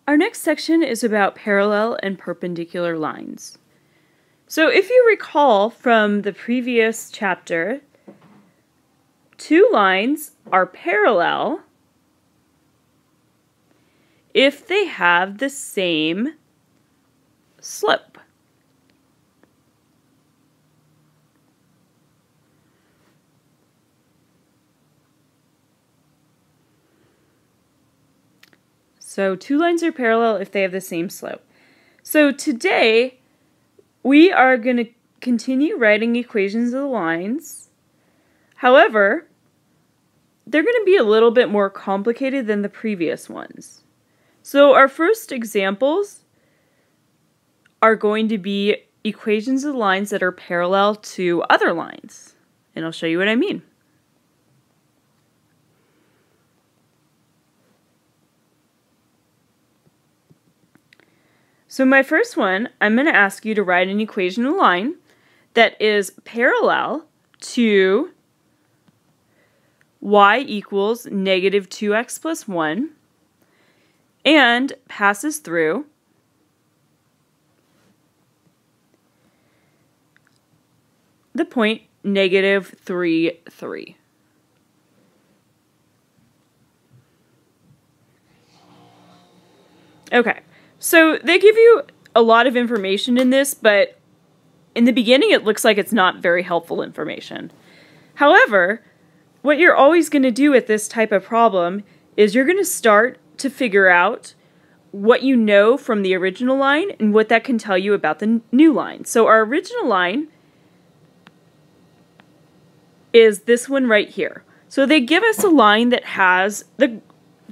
Our next section is about parallel and perpendicular lines. So if you recall from the previous chapter, two lines are parallel if they have the same slope. So two lines are parallel if they have the same slope. So today we are going to continue writing equations of the lines. However, they're going to be a little bit more complicated than the previous ones. So our first examples are going to be equations of the lines that are parallel to other lines. And I'll show you what I mean. So my first one, I'm going to ask you to write an equation of a line that is parallel to y equals negative 2x plus 1 and passes through the point negative 3, 3. Okay. So they give you a lot of information in this, but in the beginning it looks like it's not very helpful information. However, what you're always going to do with this type of problem is you're going to start to figure out what you know from the original line and what that can tell you about the new line. So our original line is this one right here. So they give us a line that has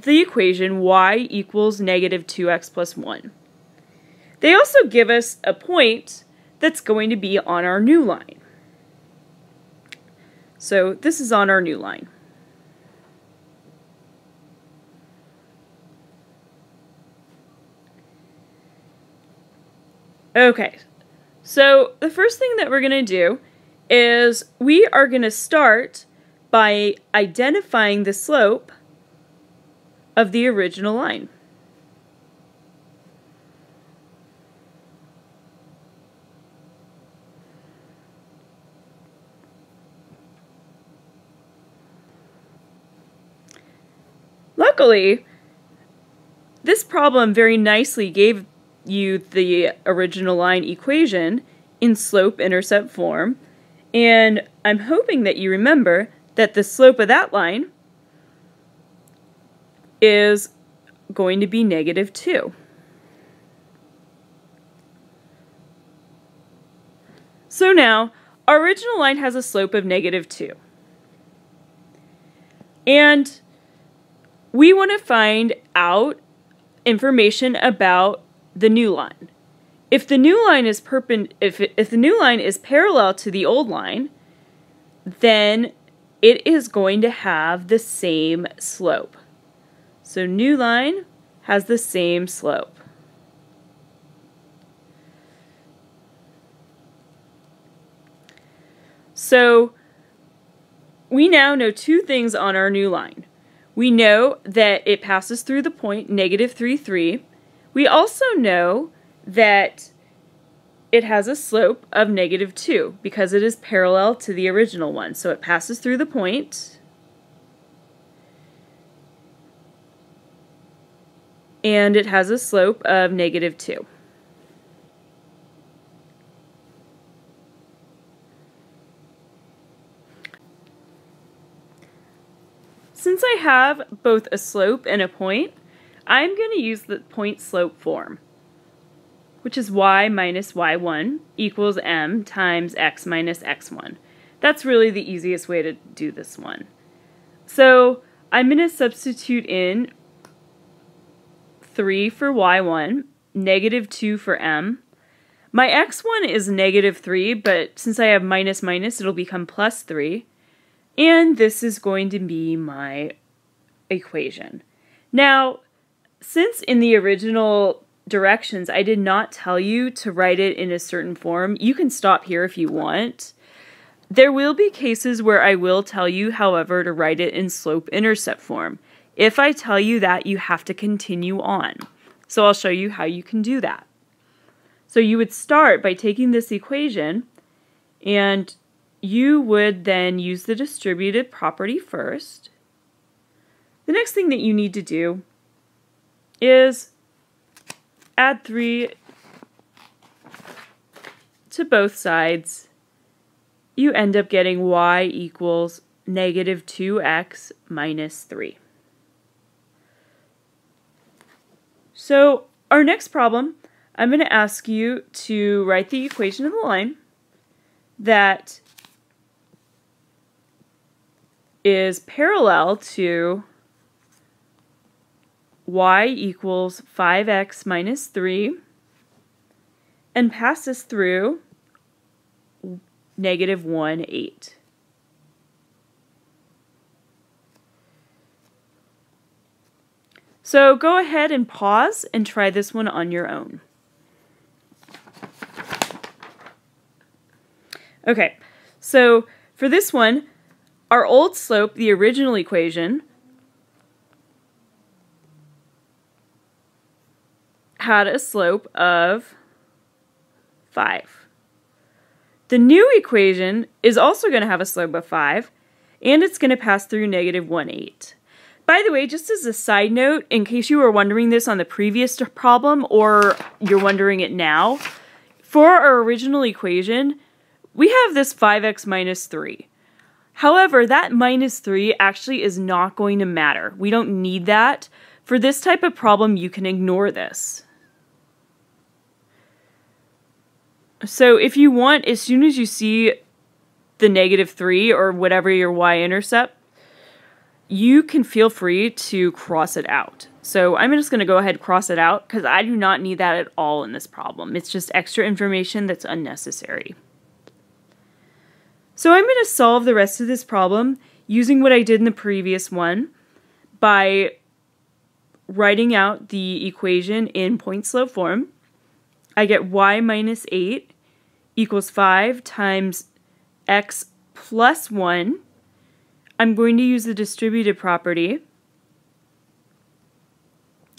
the equation y equals negative 2x plus 1. They also give us a point that's going to be on our new line. So this is on our new line. Okay, so the first thing that we're going to do is we are going to start by identifying the slope of the original line. Luckily, this problem very nicely gave you the original line equation in slope-intercept form, and I'm hoping that you remember that the slope of that line is going to be negative 2. So now, our original line has a slope of negative 2. And we want to find out information about the new line. If the new line is if the new line is parallel to the old line, then it is going to have the same slope. So new line has the same slope. So we now know two things on our new line. We know that it passes through the point negative 3, 3. We also know that it has a slope of negative 2 because it is parallel to the original one. So it passes through the point and it has a slope of negative 2. Since I have both a slope and a point, I'm going to use the point-slope form, which is y minus y1 equals m times x minus x1. That's really the easiest way to do this one. So I'm going to substitute in 3 for y1, negative 2 for m. My x1 is negative 3, but since I have minus minus, it'll become plus 3. And this is going to be my equation. Now, since in the original directions I did not tell you to write it in a certain form, you can stop here if you want. There will be cases where I will tell you, however, to write it in slope-intercept form. If I tell you that, you have to continue on. So I'll show you how you can do that. So you would start by taking this equation, and you would then use the distributive property first. The next thing that you need to do is add 3 to both sides. You end up getting y equals negative 2x minus 3. So our next problem, I'm going to ask you to write the equation of the line that is parallel to y equals 5x minus 3 and passes through negative 1, 8. So go ahead and pause and try this one on your own. Okay, so for this one, our old slope, the original equation, had a slope of 5. The new equation is also going to have a slope of 5, and it's going to pass through negative 1, 8. By the way, just as a side note, in case you were wondering this on the previous problem or you're wondering it now, for our original equation, we have this 5x minus 3. However, that minus 3 actually is not going to matter. We don't need that. For this type of problem, you can ignore this. So if you want, as soon as you see the negative 3 or whatever your y-intercept, you can feel free to cross it out. So I'm just going to go ahead and cross it out because I do not need that at all in this problem. It's just extra information that's unnecessary. So I'm going to solve the rest of this problem using what I did in the previous one by writing out the equation in point-slope form. I get y minus 8 equals 5 times x plus 1. I'm going to use the distributive property.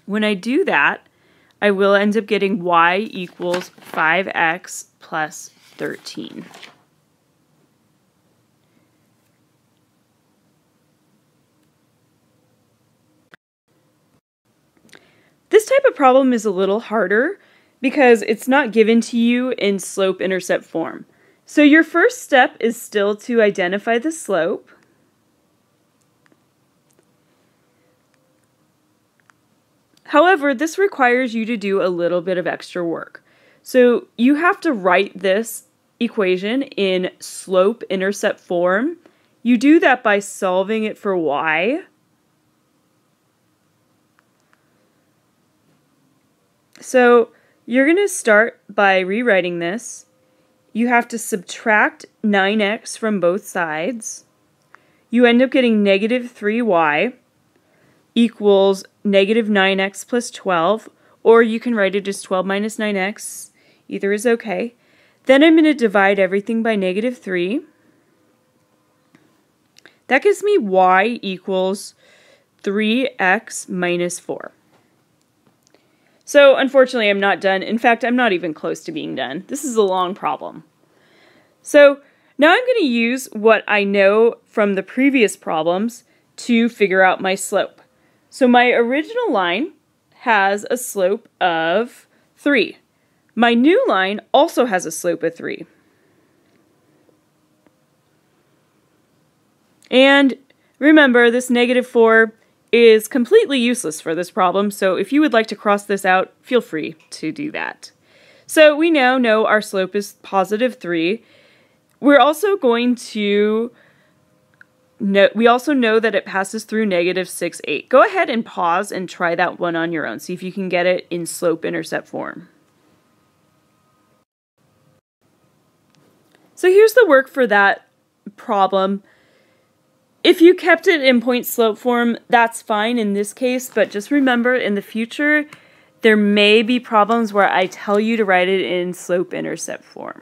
When I do that, I will end up getting y equals 5x plus 13. This type of problem is a little harder because it's not given to you in slope-intercept form. So your first step is still to identify the slope. However, this requires you to do a little bit of extra work. So you have to write this equation in slope-intercept form. You do that by solving it for y. So you're going to start by rewriting this. You have to subtract 9x from both sides. You end up getting negative 3y equals negative 9x plus 12, or you can write it as 12 minus 9x. Either is okay. Then I'm going to divide everything by negative 3. That gives me y equals 3x minus 4. So unfortunately, I'm not done. In fact, I'm not even close to being done. This is a long problem. So now I'm going to use what I know from the previous problems to figure out my slope. So my original line has a slope of 3. My new line also has a slope of 3. And remember, this negative 4 is completely useless for this problem, so if you would like to cross this out, feel free to do that. So we now know our slope is positive 3. We're also going to we also know that it passes through negative 6, 8. Go ahead and pause and try that one on your own. See if you can get it in slope-intercept form. So here's the work for that problem. If you kept it in point-slope form, that's fine in this case, but just remember in the future, there may be problems where I tell you to write it in slope-intercept form.